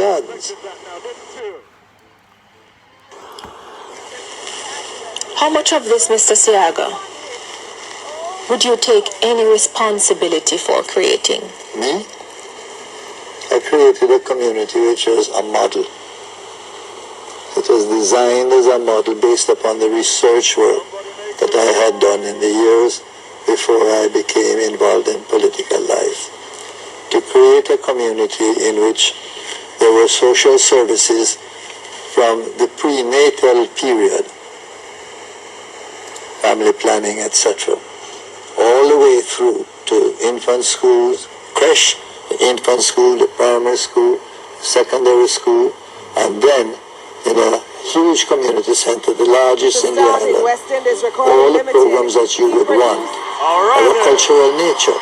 Gardens. How much of this, Mr. Seaga, would you take any responsibility for creating? Me? I created a community which was a model. It was designed as a model based upon the research work that I had done in the years before I became involved in political life. To create a community in which there were social services from the prenatal period, family planning, etc., all the way through to infant schools, creche, the infant school, the primary school, secondary school, and then in a huge community center, the largest in the island, all the programs that you would want of a cultural nature,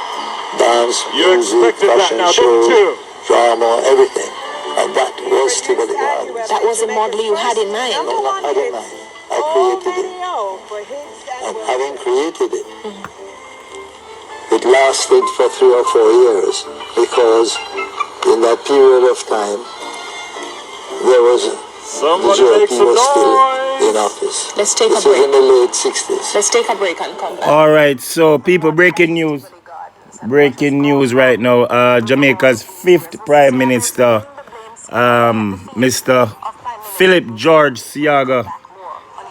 dance, music, fashion shows, drama, everything. And that was Tivoli Gardens. That was a model you had in mind? No, not had in mind. I created it. And having created it, it lasted for 3 or 4 years because in that period of time, there was the JP was still in office. Let's take this a break. was in the late 60s. Let's take a break and come back. All right, so people, breaking news. Breaking news right now. Jamaica's 5th Prime Minister, Mr. Philip George Seaga,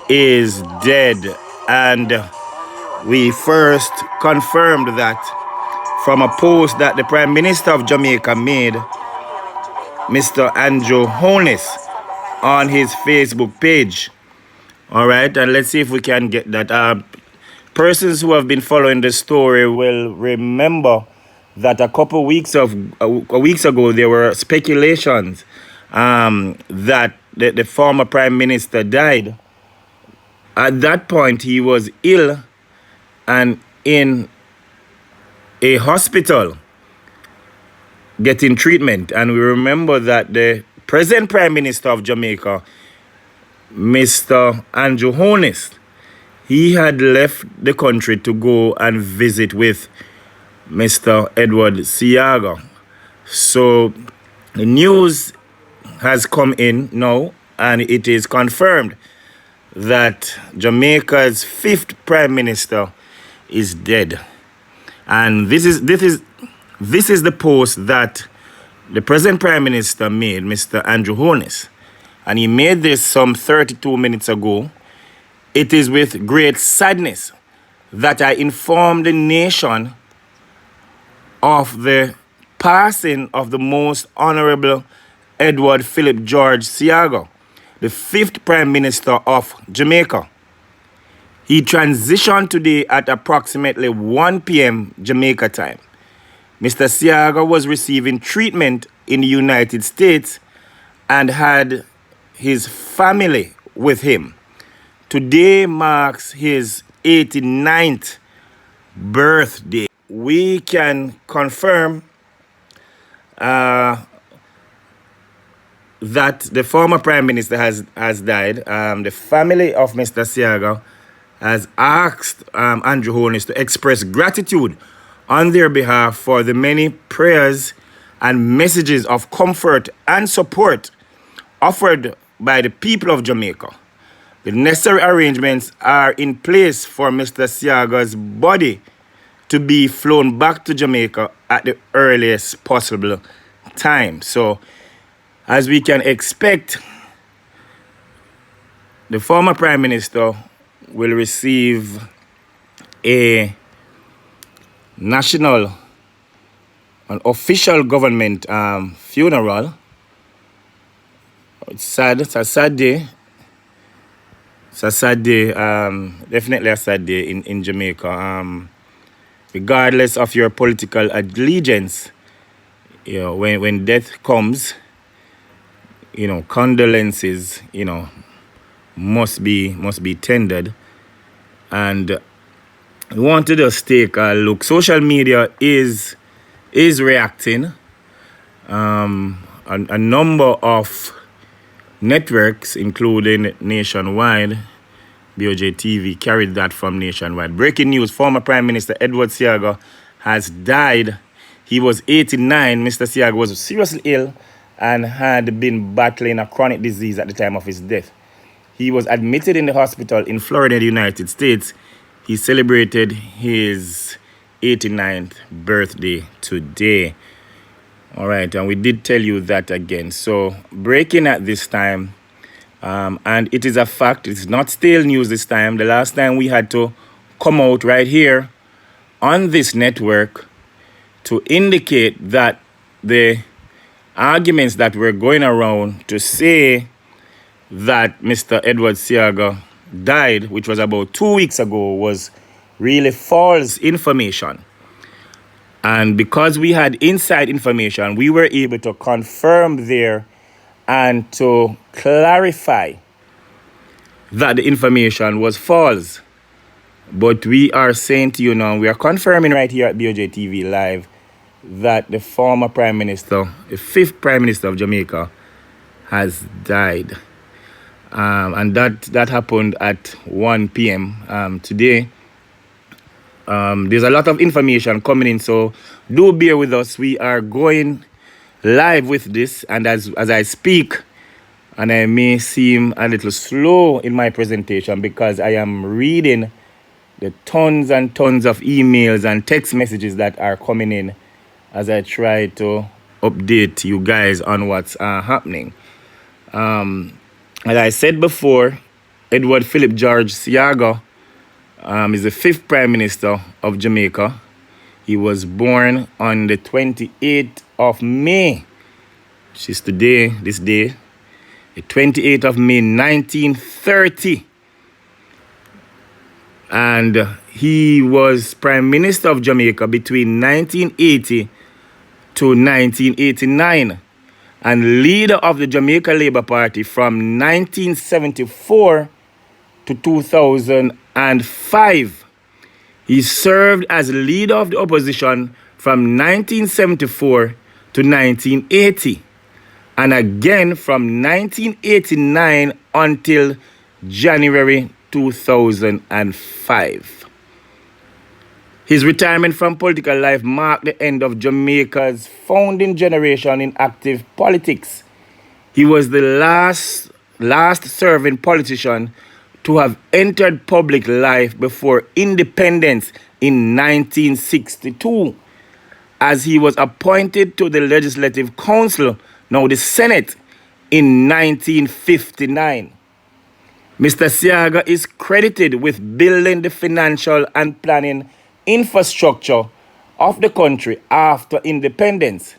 is dead. And we first confirmed that from a post that the Prime Minister of Jamaica made, Mr. Andrew Holness, on his Facebook page. All right, and let's see if we can get that. Persons who have been following the story will remember that a couple weeks ago there were speculations that the former Prime Minister died. At that point, he was ill and in a hospital getting treatment. And we remember that the present Prime Minister of Jamaica, Mr. Andrew Holness, he had left the country to go and visit with Mr. Edward Seaga. So the news has come in now, and it is confirmed that Jamaica's 5th Prime Minister is dead. And this is the post that the present Prime Minister made, Mr. Andrew Holness. And he made this some 32 minutes ago. It is with great sadness that I inform the nation of the passing of the most honorable Edward Philip George Seaga, the 5th Prime Minister of Jamaica. He transitioned today at approximately 1 p.m. Jamaica time. Mr. Seaga was receiving treatment in the United States and had his family with him. Today marks his 89th birthday. We can confirm that the former Prime Minister has died. The family of Mr. Seaga has asked Andrew Holness to express gratitude on their behalf for the many prayers and messages of comfort and support offered by the people of Jamaica. The necessary arrangements are in place for Mr. Seaga's body to be flown back to Jamaica at the earliest possible time. So, as we can expect, the former Prime Minister will receive a national, an official government funeral. It's sad. It's a sad day. It's a sad day. Definitely a sad day in Jamaica. Regardless of your political allegiance, you know, when death comes, you know, condolences, you know, must be tendered. And we want to just take a look. Social media is reacting. A number of networks, including Nationwide, BOJTV, carried that from Nationwide. Breaking news, former Prime Minister Edward Seaga has died. He was 89. Mr. Seaga was seriously ill and had been battling a chronic disease at the time of his death. He was admitted in the hospital in Florida, the United States. He celebrated his 89th birthday today. All right, and we did tell you that again. So, breaking at this time, and it is a fact, it's not stale news this time. The last time we had to come out right here on this network to indicate that the arguments that were going around to say that Mr. Edward Seaga died, which was about 2 weeks ago, was really false information. And because we had inside information, we were able to confirm there and to clarify that the information was false. But we are saying to you now, we are confirming right here at BOJTV Live that the former Prime Minister, the 5th Prime Minister of Jamaica, has died. And that happened at 1 p.m. Today. There's a lot of information coming in, so do bear with us. We are going live with this, and as I speak, and I may seem a little slow in my presentation because I am reading the tons and tons of emails and text messages that are coming in as I try to update you guys on what's happening. As I said before, Edward Philip George Seaga is the 5th Prime Minister of Jamaica. He was born on the 28th of May, which is today, this day, the 28th of May, 1930. And he was Prime Minister of Jamaica between 1980 to 1989 and leader of the Jamaica Labour Party from 1974 to 2005. He served as leader of the opposition from 1974 to 1980 and again from 1989 until January 2005. His retirement from political life marked the end of Jamaica's founding generation in active politics. He was the last serving politician to have entered public life before independence in 1962, as he was appointed to the Legislative Council, now the Senate, in 1959. Mr. Seaga is credited with building the financial and planning infrastructure of the country after independence,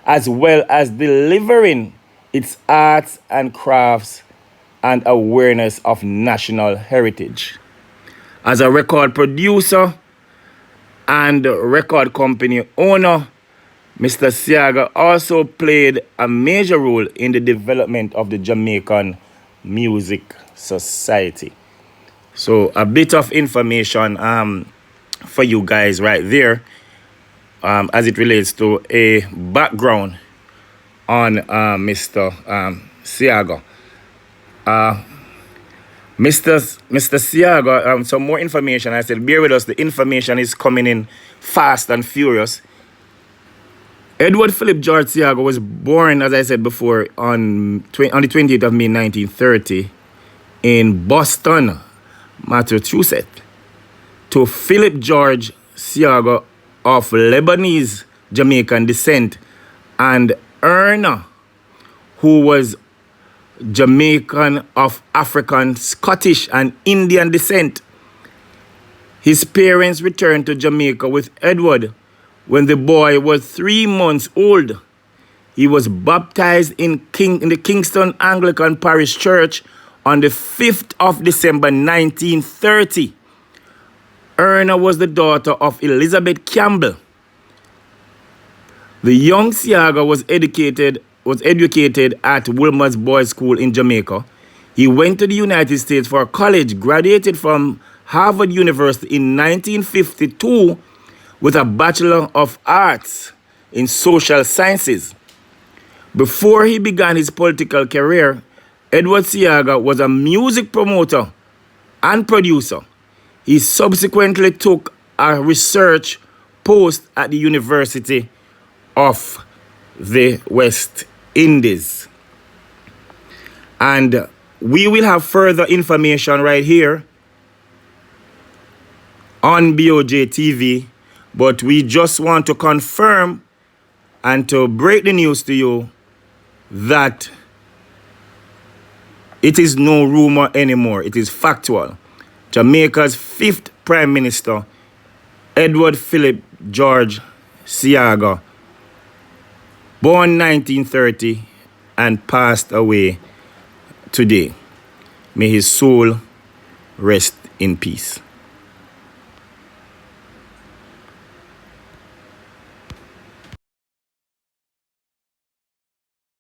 as well as delivering its arts and crafts and awareness of national heritage. As a record producer and record company owner, Mr. Seaga also played a major role in the development of the Jamaican Music Society. So a bit of information for you guys right there as it relates to a background on Mr. Seaga. Mr. Seaga, some more information. I said, bear with us. The information is coming in fast and furious. Edward Philip George Seaga was born, as I said before, on the 28th of May 1930 in Boston, Massachusetts, to Philip George Seaga of Lebanese Jamaican descent and Erna, who was Jamaican of African, Scottish, and Indian descent. His parents returned to Jamaica with Edward when the boy was 3 months old. He was baptized in the Kingston Anglican Parish Church on the 5th of December 1930. Erna was the daughter of Elizabeth Campbell. The young Seaga was educated at Wilmer's Boys School in Jamaica. He went to the United States for college, graduated from Harvard University in 1952 with a Bachelor of Arts in Social Sciences. Before he began his political career, Edward Seaga was a music promoter and producer. He subsequently took a research post at the University of the West Indies. And we will have further information right here on BOJTV, but we just want to confirm and to break the news to you that it is no rumor anymore. It is factual. Jamaica's 5th Prime Minister, Edward Philip George Seaga, born 1930 and passed away today. May his soul rest in peace.